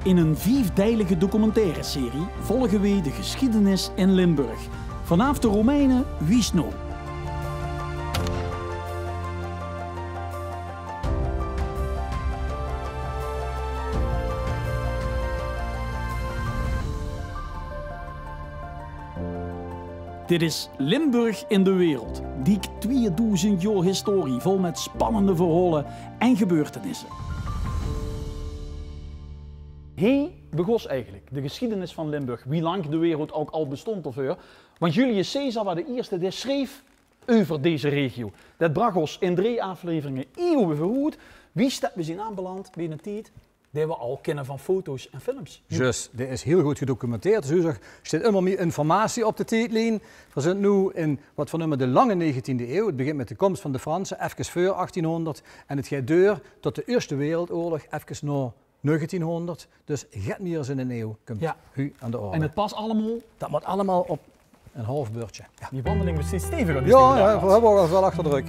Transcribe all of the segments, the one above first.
In een 5-deilige documentaire-serie volgen we de geschiedenis in Limburg. Vanaf de Romeinen Wiesno. Dit is Limburg in de wereld. Dik 2000 jaar historie vol met spannende verhalen en gebeurtenissen. Hey, begon eigenlijk de geschiedenis van Limburg, wie lang de wereld ook al bestond of er. Want Julius Caesar was de eerste die schreef over deze regio. Dat bracht ons in 3 afleveringen eeuwen vooruit. Wie staat we zijn aanbeland binnen tijd die we al kennen van foto's en films. Juist, dit is heel goed gedocumenteerd. Dus er staat helemaal meer informatie op de tijdlijn. We zijn nu in wat we noemen de lange 19e eeuw. Het begint met de komst van de Fransen, even voor 1800. En het gaat door tot de Eerste Wereldoorlog, even na 1900. Dus gaat meer eens in een eeuw komt u aan de orde. En het past allemaal? Dat moet allemaal op een half beurtje. Ja. Die wandeling was steeds steviger. Ja, we hebben ook wel achter de rug.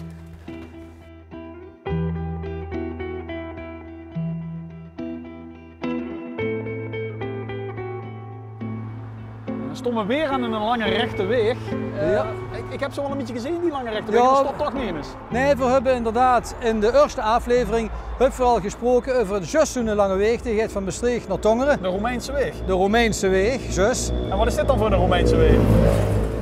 Dan stonden we weer aan een lange rechte weg. Ik heb zo wel een beetje gezien, die lange rechte weg. Dat stopt toch niet eens. Nee, we hebben inderdaad in de eerste aflevering vooral gesproken over juist zo'n lange weg. Die gaat van Maastricht naar Tongeren. De Romeinse weg? De Romeinse weg, juist. En wat is dit dan voor de Romeinse weg?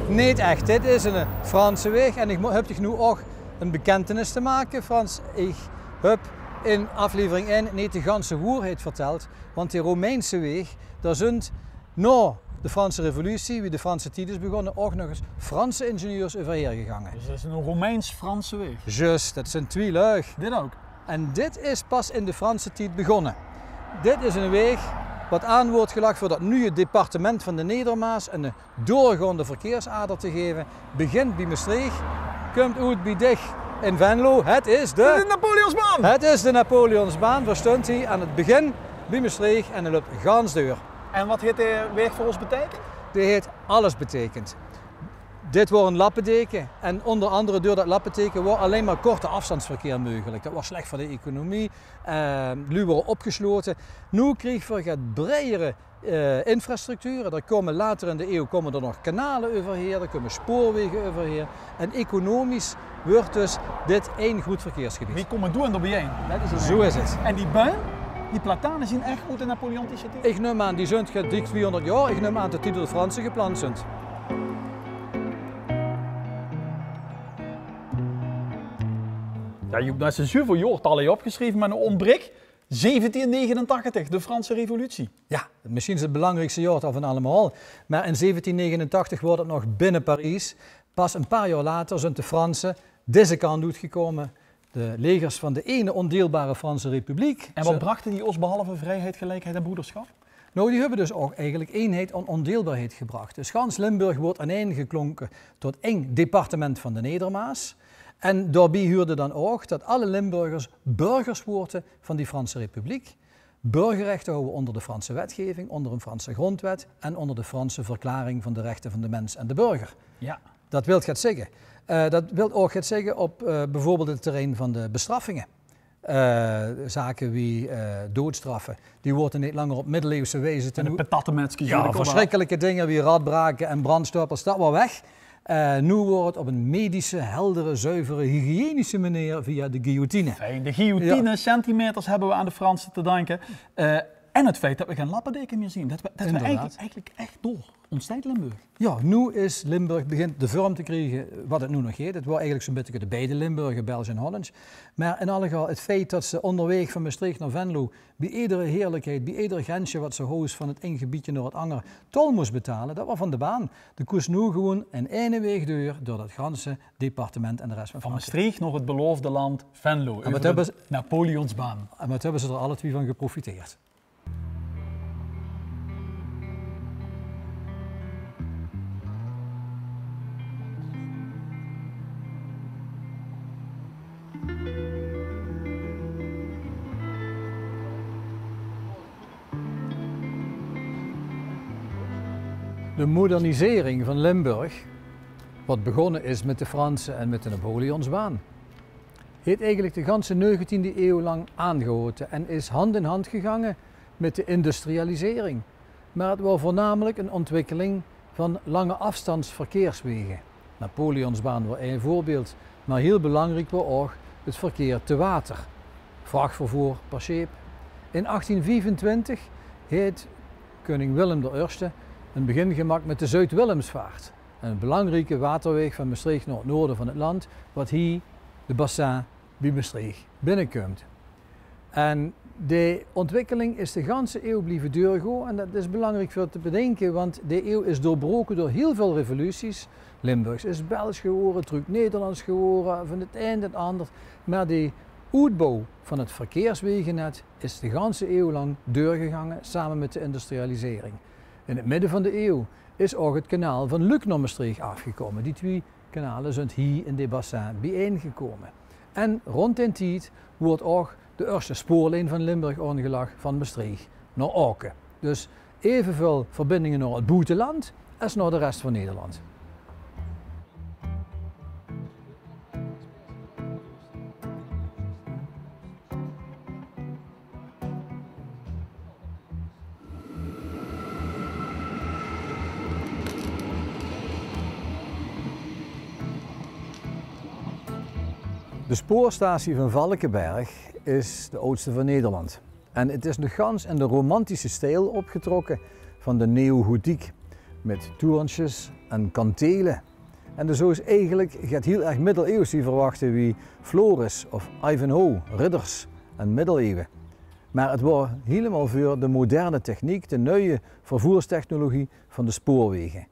Niet echt, dit is een Franse weg. En ik heb nu ook een bekentenis te maken, Frans. Ik heb in aflevering 1 niet de ganse waarheid verteld. Want die Romeinse weg, daar zijn na de Franse revolutie, wie de Franse tijd is begonnen, ook nog eens Franse ingenieurs overheen gegaan. Dus dat is een Romeins-Franse weg? Juist, dat zijn 2 luig. Dit ook? En dit is pas in de Franse tijd begonnen. Dit is een weg wat aan wordt gelegd voor dat nieuwe departement van de Nedermaas een doorgaande verkeersader te geven. Begint bij Maastricht, komt uit bij Dich in Venlo. Het is de Napoleonsbaan! Het is de Napoleonsbaan. Waar stond hij aan het begin bij Maastricht en hij loopt gans deur. En wat heeft de weg voor ons betekend? Die heeft alles betekend. Dit wordt een lappendeken en onder andere door dat lappendeken wordt alleen maar korte afstandsverkeer mogelijk. Dat was slecht voor de economie, nu worden opgesloten. Nu krijgen we wat bredere infrastructuur. Er komen later in de eeuw komen er nog kanalen overheen, er komen spoorwegen overheen. En economisch wordt dus dit één goed verkeersgebied. Wie komen doen er bijeen? Zo is het. En die buin? Die platanen zien echt uit de Napoleontische tijd? Ik neem aan, die zijn dik 200 jaar. Ik neem aan dat die door de Fransen geplant zijn. Ja, Joep, daar zijn zoveel jaartallen opgeschreven, maar een ontbreekt 1789, de Franse Revolutie. Ja, misschien is het belangrijkste jaartal van allemaal. Maar in 1789 wordt het nog binnen Parijs. Pas een paar jaar later zijn de Fransen deze kant uitgekomen. De legers van de ene ondeelbare Franse Republiek. En wat brachten die ons behalve vrijheid, gelijkheid en broederschap? Nou, die hebben dus ook eigenlijk eenheid en ondeelbaarheid gebracht. Dus gans Limburg wordt aaneengeklonken tot één departement van de Nedermaas. En daarbij huurde dan ook dat alle Limburgers burgers worden van die Franse Republiek. Burgerrechten houden onder de Franse wetgeving, onder een Franse grondwet en onder de Franse verklaring van de rechten van de mens en de burger. Ja. Dat wil het zeggen. Dat wil ook het zeggen op bijvoorbeeld het terrein van de bestraffingen. Zaken wie doodstraffen, die worden niet langer op middeleeuwse wijze te doen. Ja, verschrikkelijke dingen wie radbraken en brandstapels, dat was weg. Nu wordt het op een medische, heldere, zuivere, hygiënische manier via de guillotine. Fijn, de guillotine, centimeters hebben we aan de Fransen te danken. En het feit dat we geen lappendeken meer zien. Dat we eigenlijk echt door ons tijd Limburg. Ja, nu is Limburg begint de vorm te krijgen wat het nu nog heet. Het wordt eigenlijk zo'n beetje de beide Limburgen, België en Hollands. Maar in alle geval het feit dat ze onderweg van Maastricht naar Venlo bij iedere heerlijkheid, bij ieder grensje wat ze hoos van het ene gebiedje naar het andere tol moest betalen, dat was van de baan. De koers nu gewoon een ene weg door dat ganse departement en de rest van Maastricht nog het beloofde land Venlo, en wat hebben ze, Napoleonsbaan. En wat hebben ze er alle twee van geprofiteerd. De modernisering van Limburg, wat begonnen is met de Fransen en met de Napoleonsbaan, heeft eigenlijk de ganse 19e eeuw lang aangehouden en is hand in hand gegaan met de industrialisering. Maar het was voornamelijk een ontwikkeling van lange afstandsverkeerswegen. Napoleonsbaan was een voorbeeld, maar heel belangrijk was ook het verkeer te water. Vrachtvervoer per scheep. In 1825 heeft koning Willem I een begin gemaakt met de Zuid-Willemsvaart. Een belangrijke waterweg van Maastricht naar het noorden van het land, wat hier de bassin bij Maastricht binnenkomt. En de ontwikkeling is de ganse eeuw blijven doorgaan en dat is belangrijk voor te bedenken, want de eeuw is doorbroken door heel veel revoluties. Limburgs is Belgisch geworden, terug Nederlands geworden, van het een het ander. Maar de uitbouw van het verkeerswegennet is de ganse eeuw lang doorgegaan samen met de industrialisering. In het midden van de eeuw is ook het kanaal van Luc naar Maastricht afgekomen. Die twee kanalen zijn hier in dit bassin bijeengekomen. En rond die tijd wordt ook de eerste spoorlijn van Limburg aangelegd van Maastricht naar Aken. Dus evenveel verbindingen naar het buitenland als naar de rest van Nederland. De spoorstatie van Valkenberg is de oudste van Nederland. En het is nog gans in de romantische stijl opgetrokken van de neogotiek. Met toerntjes en kantelen. En dus zo is eigenlijk gaat heel erg middeleeuws die verwachten wie Floris of Ivanhoe, ridders en middeleeuwen. Maar het wordt helemaal voor de moderne techniek, de nieuwe vervoerstechnologie van de spoorwegen.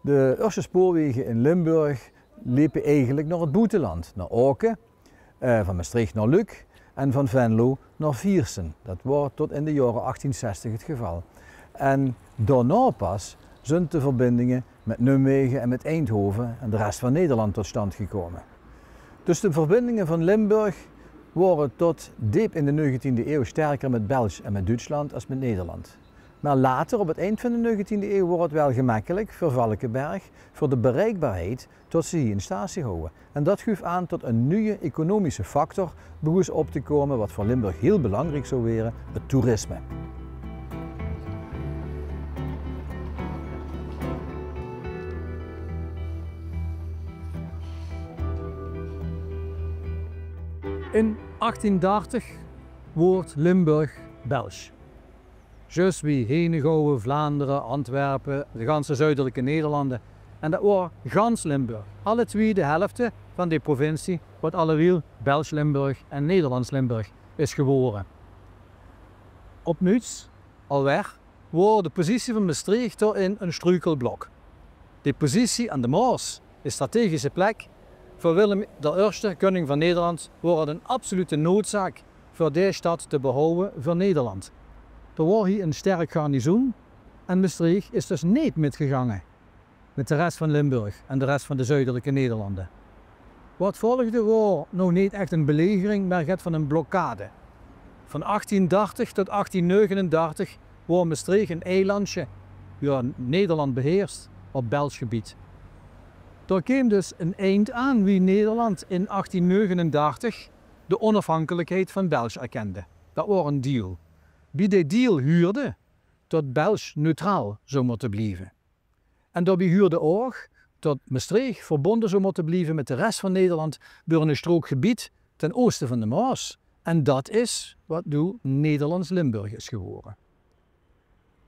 De eerste spoorwegen in Limburg liepen eigenlijk naar het buitenland, naar Aken, van Maastricht naar Luc en van Venlo naar Viersen. Dat wordt tot in de jaren 1860 het geval. En daarna pas zijn de verbindingen met Nijmegen en met Eindhoven en de rest van Nederland tot stand gekomen. Dus de verbindingen van Limburg waren tot diep in de 19e eeuw sterker met België en met Duitsland als met Nederland. Maar later, op het eind van de 19e eeuw, wordt het wel gemakkelijk voor Valkenberg voor de bereikbaarheid tot ze hier in statie houden. En dat geeft aan tot een nieuwe economische factor begonnen op te komen, wat voor Limburg heel belangrijk zou worden, het toerisme. In 1830 wordt Limburg Belgisch. Juist wie Henegouwen, Vlaanderen, Antwerpen, de ganse zuidelijke Nederlanden. En dat was gans Limburg. Alle twee de helft van die provincie wordt allewiel Belgisch-Limburg en Nederlands-Limburg is geworden. Opnieuw, alweer, wordt de positie van Maastricht in een struikelblok. Die positie aan de Maas, de strategische plek, voor Willem I, koning van Nederland, wordt een absolute noodzaak voor deze stad te behouden voor Nederland. Er was hier een sterk garnizoen en Maastricht is dus niet metgegaan met de rest van Limburg en de rest van de zuidelijke Nederlanden. Wat volgde was nog niet echt een belegering, maar het van een blokkade. Van 1830 tot 1839 was Maastricht een eilandje door Nederland beheerst op Belgisch gebied. Er kwam dus een eind aan wie Nederland in 1839 de onafhankelijkheid van België erkende. Dat was een deal. Wie die deal huurde, tot Belgisch neutraal zou moeten blijven. En daarbij huurde ook dat Maastricht verbonden zou moeten blijven met de rest van Nederland door een strook gebied ten oosten van de Maas. En dat is wat nu Nederlands-Limburg is geworden.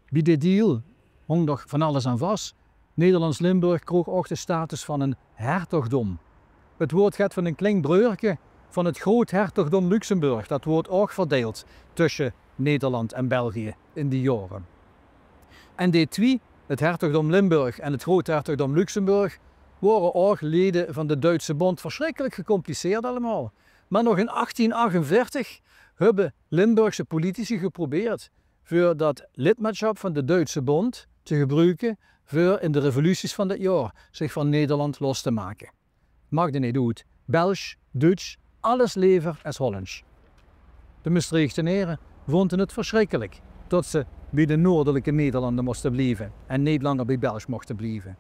Bij die deal hong nog van alles aan vast. Nederlands-Limburg kreeg ook de status van een hertogdom. Het woord gaat van een klein breurtje van het groot hertogdom Luxemburg. Dat wordt ook verdeeld tussen Nederland en België in die jaren. En die twee, het hertogdom Limburg en het groot hertogdom Luxemburg, waren ook leden van de Duitse Bond. Verschrikkelijk gecompliceerd allemaal. Maar nog in 1848 hebben Limburgse politici geprobeerd voor dat lidmaatschap van de Duitse Bond te gebruiken voor in de revoluties van dat jaar zich van Nederland los te maken. Maakte niet uit. Belgisch, Duits, alles lever als Hollands. De Maastrichtenaren vonden het verschrikkelijk dat ze bij de noordelijke Nederlanden moesten blijven en niet langer bij België mochten blijven.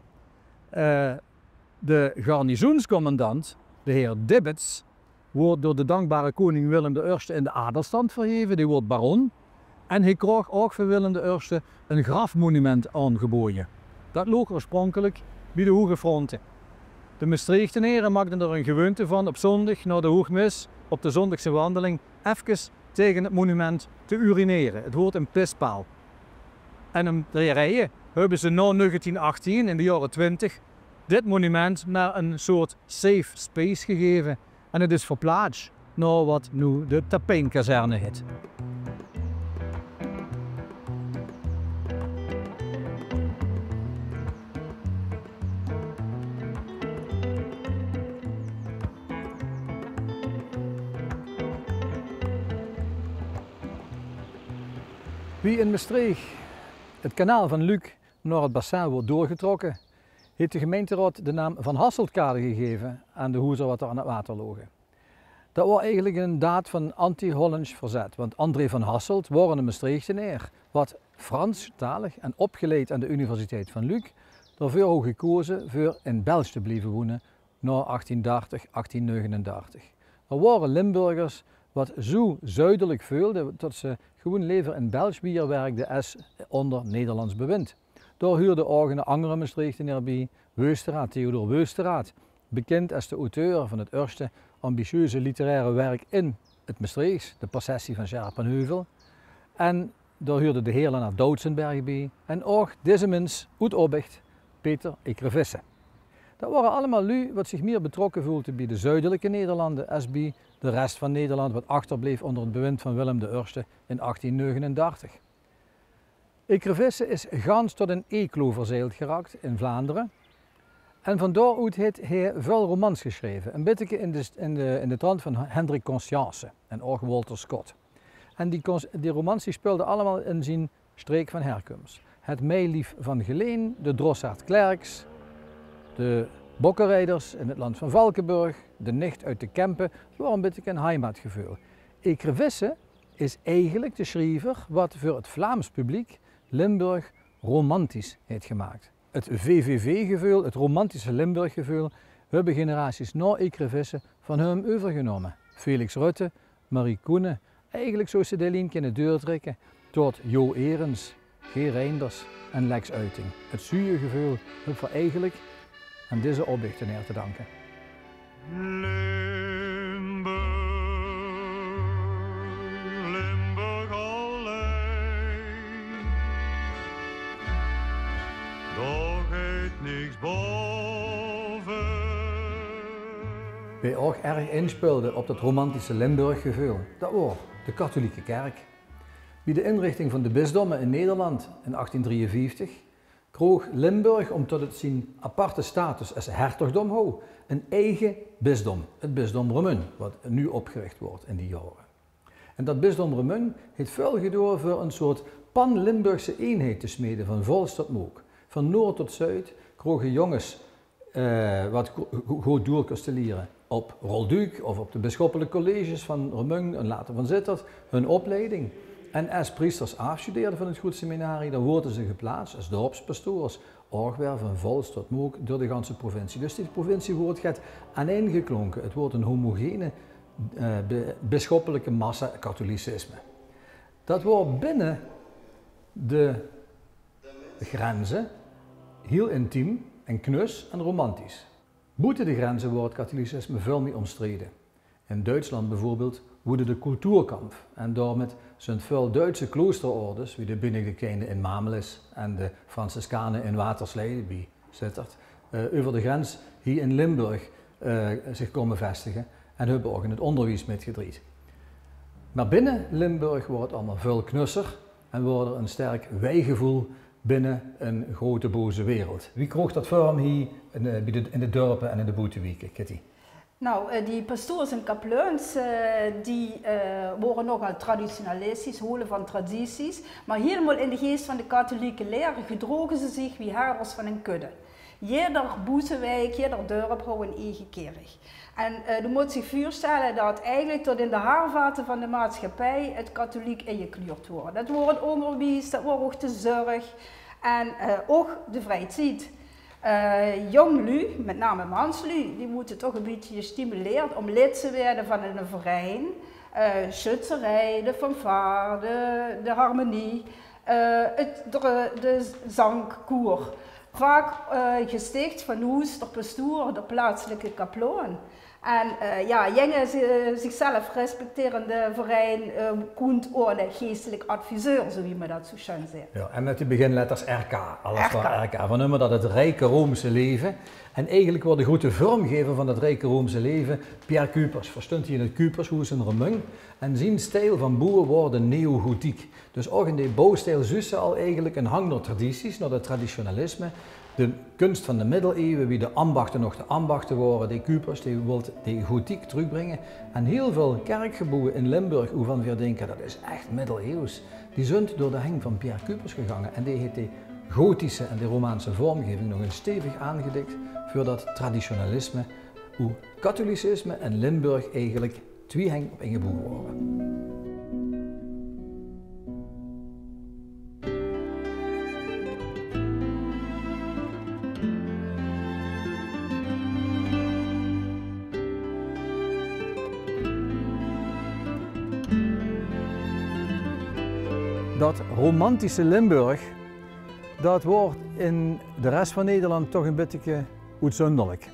De garnizoenscommandant, de heer Dibbets, wordt door de dankbare koning Willem I in de adelstand verheven, die wordt baron. En hij kreeg ook van Willem I een grafmonument aangeboden. Dat lag oorspronkelijk bij de Hoge Fronten. De Maastrichtenaren maakten er een gewoonte van op zondag na de hoogmis, op de zondagse wandeling, even tegen het monument te urineren. Het wordt een pispaal. En om te rijden hebben ze na 1918, in de jaren 20, dit monument naar een soort safe space gegeven. En het is verplaatst naar wat nu de Tapijnkazerne heet. Wie in Maastricht het kanaal van Luc naar het bassin wordt doorgetrokken, heeft de gemeenteraad de naam Van Hasseltkade gegeven aan de hoezen wat er aan het water lagen. Dat was eigenlijk een daad van anti-Hollands verzet, want André van Hasselt was een Maastrichtenaar, wat Franstalig en opgeleid aan de Universiteit van Luc, daarvoor ook gekozen voor in België te blijven wonen na 1830, 1839. Er waren Limburgers wat zo zuidelijk voelden dat ze gewoon liever in Belgisch bier werkten als onder Nederlands bewind. Daar huurde ook een andere Maastrichtenaar bij, Weusteraat, Theodor Weusteraat, bekend als de auteur van het eerste ambitieuze literaire werk in het Maastrichts, de Processie van Scherpenheuvel. En daar huurde de heer naar Doutsenberg bij en ook deze mens uit Obicht, Peter Ecrevisse. Dat waren allemaal lui wat zich meer betrokken voelden bij de zuidelijke Nederlanden als bij de rest van Nederland wat achterbleef onder het bewind van Willem I in 1839. Ecrevisse is gans tot een Eeklo verzeild geraakt in Vlaanderen. En van daaruit heeft hij veel romans geschreven, een beetje in de trant van Hendrik Conscience en ook Walter Scott. En die romans die speelden allemaal in zijn streek van herkomst. Het Meilief van Geleen, de Drossaard Klerks, de Bokkenrijders in het land van Valkenburg, de Nicht uit de Kempen, het was een beetje een heimatgevoel. Ecrevisse is eigenlijk de schrijver wat voor het Vlaams publiek Limburg romantisch heeft gemaakt. Het VVV-gevoel, het romantische Limburg-gevoel, hebben generaties na Ecrevisse van hem overgenomen. Felix Rutte, Marie Koenen, eigenlijk zo ze de lijn kunnen doortrekken tot Jo Erens, G. Reinders en Lex Uiting. Het zuur gevoel heb we eigenlijk aan deze Obichtenaren te danken. Limburg alleen, doch het niks boven. Wij ook erg inspeelden op dat romantische Limburg-gevoel, dat was de katholieke kerk. Bij de inrichting van de bisdommen in Nederland in 1853 kreeg Limburg, omdat het zijn aparte status als hertogdom had, een eigen bisdom, het bisdom Remun, wat nu opgericht wordt in die jaren. En dat bisdom Remun heeft veel gedaan voor een soort pan-Limburgse eenheid te smeden, van Vals tot Mook. Van noord tot zuid kregen jongens wat goed door te leren op Rolduc of op de bisschoppelijke colleges van Remun en later van Sittard hun opleiding. En als priesters afstudeerden van het goed seminarie, dan worden ze geplaatst als dorpspastoors, ook weer van Vals tot Mook door de ganse provincie. Dus dit provinciewoord gaat aaneengeklonken. Het wordt een homogene bisschoppelijke massa katholicisme. Dat wordt binnen de grenzen heel intiem en knus en romantisch. Buiten de grenzen wordt het katholicisme veel meer omstreden. In Duitsland bijvoorbeeld woedde de cultuurkamp en daarmee zijn veel Duitse kloosterorders, wie de Benedictijnen in Mamelis en de Franciscanen in Waterslede bij Sittard, over de grens hier in Limburg zich komen vestigen en hebben ook in het onderwijs metgedraaid. Maar binnen Limburg wordt het allemaal veel knusser en wordt er een sterk wijgevoel binnen een grote boze wereld. Wie kreeg dat vorm hier in de dorpen en in de boetewieken, Kitty? Nou, die pastoors en kapleuns, die worden nogal traditionalistisch, holen van tradities. Maar helemaal in de geest van de katholieke leren gedrogen ze zich wie herders van een kudde. Jeder boezewijk, jeder dorp houdt een eigen kerk. En je moet zich voorstellen dat eigenlijk tot in de haarvaten van de maatschappij het katholiek ingekleurd wordt. Dat wordt het onderwijs, dat wordt ook de zorg en ook de vrije tijd. Jonglui, met name manslui, die moeten toch een beetje gestimuleerd om lid te worden van een verein. Schutterij, de fanfare, de harmonie, de zangkoer. Vaak gesticht van hoes door pastoor, door plaatselijke kaploon. En jongen zichzelf respecterende verein komt ook een geestelijk adviseur, zo wie men dat zo schön zegt. Ja, en met die beginletters RK, alles van RK. Van noemen dat het rijke Roomse leven. En eigenlijk wordt de grote vormgever van het rijke Roomse leven Pierre Cuypers. Verstond hij in het Cuypershuis in Remung. En zijn stijl van bouwen wordt neogotiek. Dus ook in die bouwstijl zussen al eigenlijk een hang naar tradities, naar het traditionalisme. De kunst van de middeleeuwen, wie de ambachten nog de ambachten waren, die Cuypers, die wil die gotiek terugbrengen. En heel veel kerkgebouwen in Limburg, waarvan we denken dat is echt middeleeuws, die zijn door de hang van Pierre Cuypers gegaan. En die heeft die gotische en die Romaanse vormgeving nog eens stevig aangedikt voor dat traditionalisme, hoe katholicisme en Limburg eigenlijk twee hang op ingebogen worden. Dat romantische Limburg, dat wordt in de rest van Nederland toch een beetje uitzonderlijk.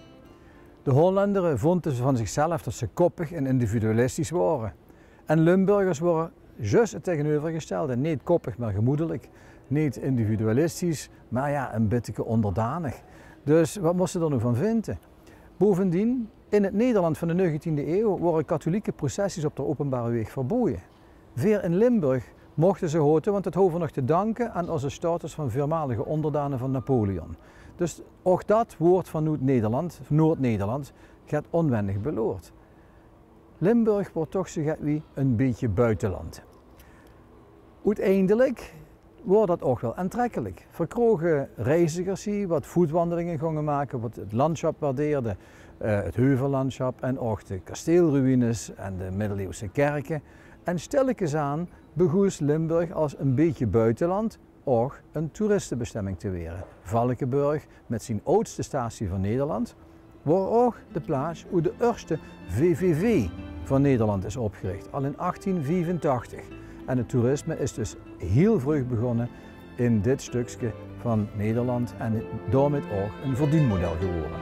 De Hollanderen vonden van zichzelf dat ze koppig en individualistisch waren. En Limburgers waren juist het tegenovergestelde. Niet koppig, maar gemoedelijk. Niet individualistisch, maar ja, een beetje onderdanig. Dus wat moesten ze er nu van vinden? Bovendien, in het Nederland van de 19e eeuw waren katholieke processies op de openbare weg verboden. Weer in Limburg mochten ze houden, want het hoeven nog te danken aan onze status van voormalige onderdanen van Napoleon. Dus ook dat woord van Noord-Nederland gaat onwennig beloord. Limburg wordt toch zo wie een beetje buitenland. Uiteindelijk wordt dat ook wel aantrekkelijk. Verkroegen reizigers hier wat voetwandelingen gingen maken, wat het landschap waardeerden, het heuvellandschap en ook de kasteelruïnes en de middeleeuwse kerken. En stilletjes aan begoes Limburg als een beetje buitenland ook een toeristenbestemming te worden. Valkenburg met zijn oudste statie van Nederland, waar ook de plaats hoe de eerste VVV van Nederland is opgericht, al in 1885. En het toerisme is dus heel vroeg begonnen in dit stukje van Nederland en daarmee ook een verdienmodel geworden.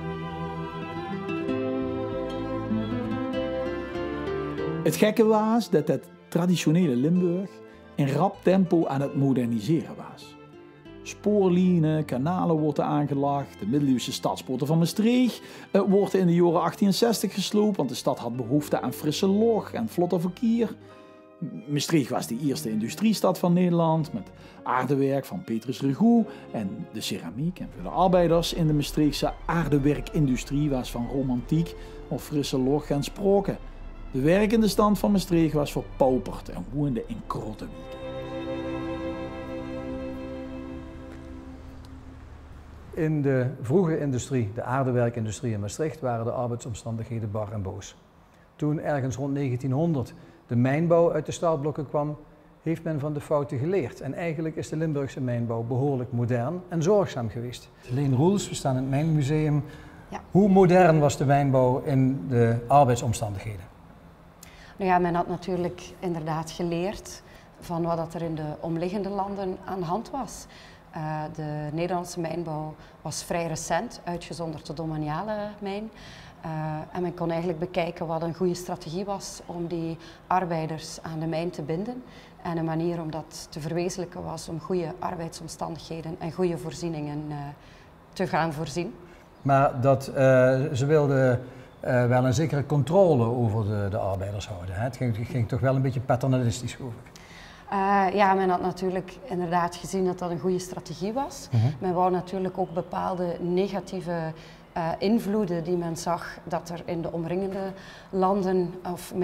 Het gekke was dat het traditionele Limburg in rap tempo aan het moderniseren was. Spoorlijnen, kanalen worden aangelegd, de middeleeuwse stadspoorten van Maastricht worden in de jaren 1860 gesloopt, want de stad had behoefte aan frisse lucht en vlotte verkeer. Maastricht was de eerste industriestad van Nederland met aardewerk van Petrus Rigoux en de ceramiek. En voor de arbeiders in de Maastrichtse aardewerkindustrie was van romantiek of frisse lucht en sproken. De werkende stand van Maastricht was verpauperd en woonde in Krottenwiek. In de vroege industrie, de aardewerkindustrie in Maastricht, waren de arbeidsomstandigheden bar en boos. Toen ergens rond 1900 de mijnbouw uit de startblokken kwam, heeft men van de fouten geleerd. En eigenlijk is de Limburgse mijnbouw behoorlijk modern en zorgzaam geweest. Leen Roels, we staan in het Mijnmuseum. Ja. Hoe modern was de mijnbouw in de arbeidsomstandigheden? Nou ja, men had natuurlijk inderdaad geleerd van wat er in de omliggende landen aan de hand was. De Nederlandse mijnbouw was vrij recent, uitgezonderd de Domaniale mijn. En men kon eigenlijk bekijken wat een goede strategie was om die arbeiders aan de mijn te binden. En een manier om dat te verwezenlijken was om goede arbeidsomstandigheden en goede voorzieningen te gaan voorzien. Maar ze wilden wel een zekere controle over de arbeiders houden. Hè? Het ging toch wel een beetje paternalistisch, geloof ik. Ja, men had natuurlijk inderdaad gezien dat dat een goede strategie was. Men wou natuurlijk ook bepaalde negatieve invloeden die men zag dat er in de omringende landen of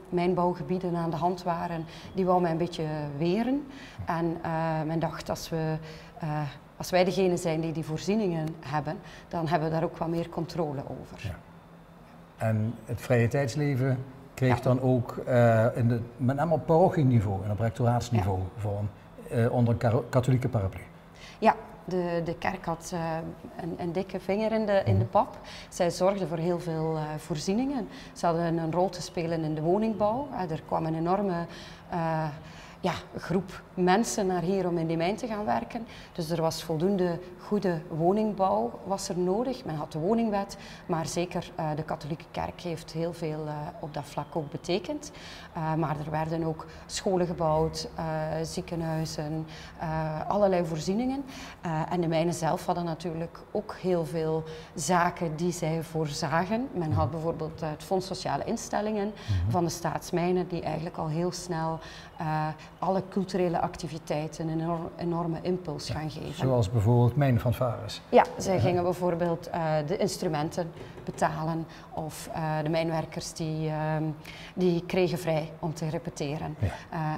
mijnbouwgebieden aan de hand waren, die wou men een beetje weren. En men dacht als wij degene zijn die die voorzieningen hebben, dan hebben we daar ook wat meer controle over. Ja. En het vrije tijdsleven kreeg dan ook met name op parochieniveau en op rectoraatsniveau vorm onder katholieke paraplu. Ja, de kerk had een dikke vinger in de pap. Zij zorgde voor heel veel voorzieningen. Ze hadden een rol te spelen in de woningbouw. Er kwam een enorme groep mensen naar hier om in die mijn te gaan werken. Dus er was voldoende goede woningbouw was er nodig. Men had de woningwet, maar zeker de katholieke kerk heeft heel veel op dat vlak ook betekend. Maar er werden ook scholen gebouwd, ziekenhuizen, allerlei voorzieningen. En de mijnen zelf hadden natuurlijk ook heel veel zaken die zij voorzagen. Men had bijvoorbeeld het Fonds Sociale Instellingen van de Staatsmijnen, die eigenlijk al heel snel alle culturele activiteiten een enorme impuls gaan geven. Zoals bijvoorbeeld mijnfanfares. Ja, zij gingen bijvoorbeeld de instrumenten betalen of de mijnwerkers die kregen vrij om te repeteren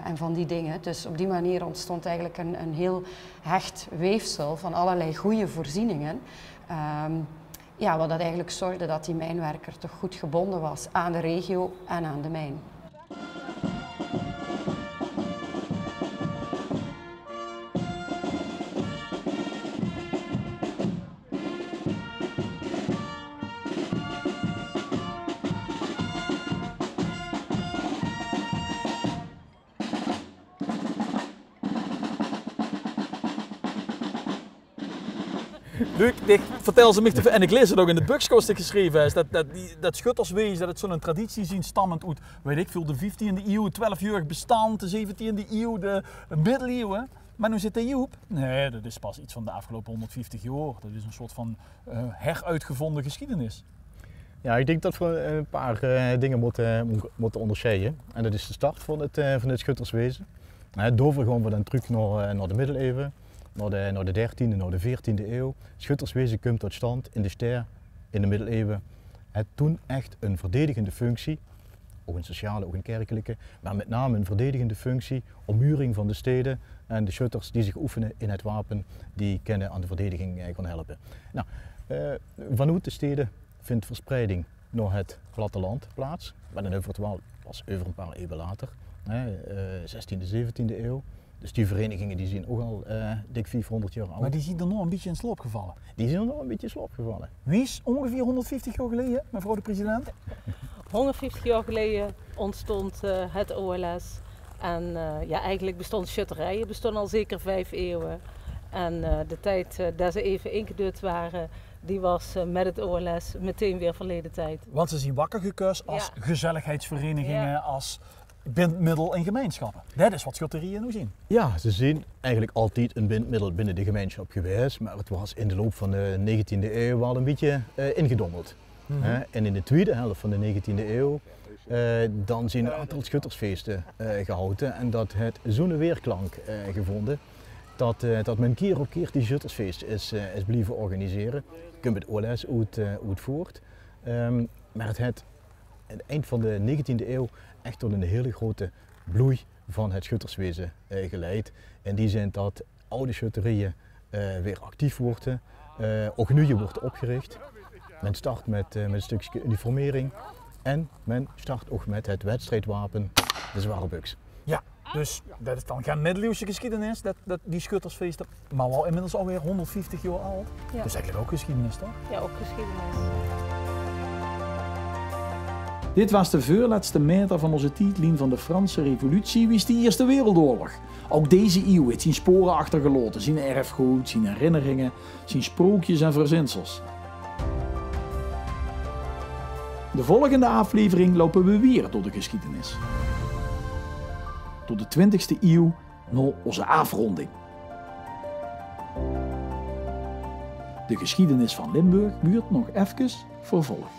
en van die dingen. Dus op die manier ontstond eigenlijk een heel hecht weefsel van allerlei goede voorzieningen. Wat dat eigenlijk zorgde dat die mijnwerker toch goed gebonden was aan de regio en aan de mijn. Luc, vertel ze me te en ik lees het ook in de boekskast die geschreven is, dat schutterswezen, dat het zo'n traditie zien stammend uit, weet ik veel, de 15e eeuw, 12-jarig bestand, de 17e eeuw, de middeleeuwen. Maar nu zit hij op? Nee, dat is pas iets van de afgelopen 150 jaar. Dat is een soort van heruitgevonden geschiedenis. Ja, ik denk dat we een paar dingen moeten onderscheiden. En dat is de start van het schutterswezen. Dover gaan we dan terug naar de middeleeuwen. Naar de 13e, naar de 14e eeuw. Schutterswezen komt tot stand in de Ster, in de middeleeuwen. Het toen echt een verdedigende functie, ook een sociale, ook een kerkelijke, maar met name een verdedigende functie, ommuring van de steden en de schutters die zich oefenen in het wapen, die kunnen aan de verdediging gaan helpen. Nou, vanuit de steden vindt verspreiding naar het platteland plaats, maar dan hebben we het wel pas over een paar eeuwen later, 16e, 17e eeuw. Dus die verenigingen die zijn ook al dik 400 jaar oud. Maar die zijn er nog een beetje in slaap gevallen. Die zijn er nog een beetje in slaap gevallen. Wie is ongeveer 150 jaar geleden, mevrouw de president? 150 jaar geleden ontstond het OLS. En eigenlijk bestond schutterijen bestond al zeker 5 eeuwen. En de tijd dat ze even ingedeeld waren, die was met het OLS meteen weer verleden tijd. Want ze zien wakker gekust als gezelligheidsverenigingen, als bindmiddel in gemeenschappen. Dat is wat schutterijen nu zien. Ja, ze zijn eigenlijk altijd een bindmiddel binnen de gemeenschap geweest, maar het was in de loop van de 19e eeuw wel een beetje ingedommeld. En in de tweede helft van de 19e eeuw dan zijn een aantal schuttersfeesten gehouden en dat het zo'n weerklank gevonden dat men keer op keer die schuttersfeest is blijven organiseren. Je kunt het OLS uit voort, maar het heeft aan het eind van de 19e eeuw echt tot een hele grote bloei van het schutterswezen geleid. In die zin dat oude schutterijen weer actief worden, ook nieuwe wordt opgericht. Men start met een stukje uniformering en men start ook met het wedstrijdwapen, de zware buks. Ja, dus dat is dan geen middeleeuwse geschiedenis, die schuttersfeesten, maar wel inmiddels alweer 150 jaar oud. Ja. Dus eigenlijk ook geschiedenis, toch? Ja, ook geschiedenis. Dit was de voorlaatste meter van onze tijdlijn van de Franse Revolutie, wist de Eerste Wereldoorlog. Ook deze eeuw heeft zijn sporen achtergelaten, zijn erfgoed, zijn herinneringen, zijn sprookjes en verzinsels. De volgende aflevering lopen we weer door de geschiedenis. Tot de 20e eeuw naar onze afronding. De geschiedenis van Limburg wordt nog even vervolgd.